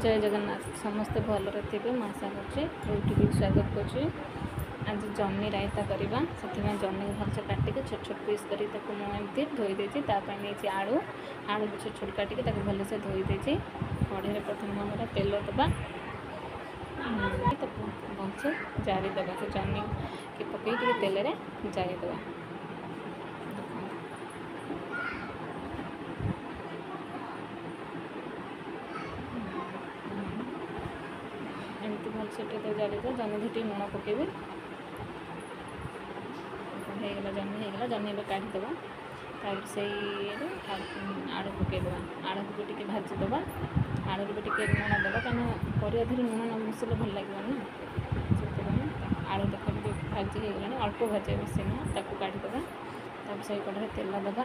जय जगन्नाथ समस्ते भलरे थे मैं आशा कर स्वागत कर आज जन्नी रायता करवा से जन्नी भलसे काटिक छोट छोट पीस करमती धोई देती नहीं आलू आलू को छोट छोट काटिक भलसे धोई देती कढ़े प्रथम हमारा तेल दबा भलसे जारीदे से जन्नी की पकई तेल जारीदे एमती भलसे जारीदे जन्नी धीटे लुण पकेबी होगा जन्नी होगा जन्नी काढ़ीदे तार से आलू पकईदे आलू को भी भाजीदे आलू भी लुण देवा कहीं परिया धीरे लुण न मिसले भल लगे ना से आलू देख भाजी होगा अल्प भाजे बेस नुह काढ़ीदे तब से कढ़े तेल दबा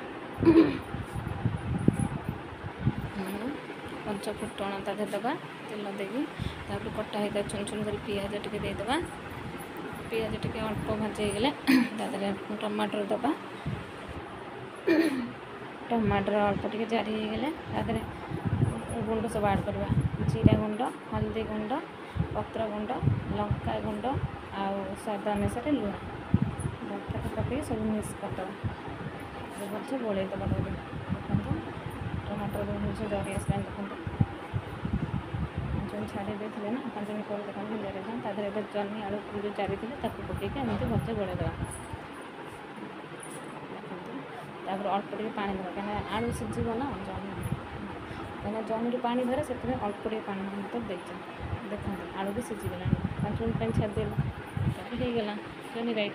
पंच फुटण तादे दबा तेल देगी कटा होता छुन छुन कर पियाज टे देदेबा पियाज टे अल्प भाजी गले टमाटर दबा टमाटर अल्प टे जारी गले गुंड सब आड करवा जीरा गुंड हल्दी गुंड पत्र गुंड लंका गुंड आउ स्वाद अनुसार लुण पकई सब मिक्स करदे भलसे गोलैदे देखो टमाटर भलसे जरी आसला देखो जो छाड़ी देते ना 5 मिनट पर देखो तादेह जन्नी आलू जो जारी थे पकईक एमती भलसे गोलैदे देखो अल्प टे पानी देवा कहीं आलू सीझे ना जन्नी कहीं जन्नी पानी धरे से अल्प टे पानी तो देखते देखो आलू भी सीझीगला 5 मिनट छाड़देला हो गला जन्नी राइट।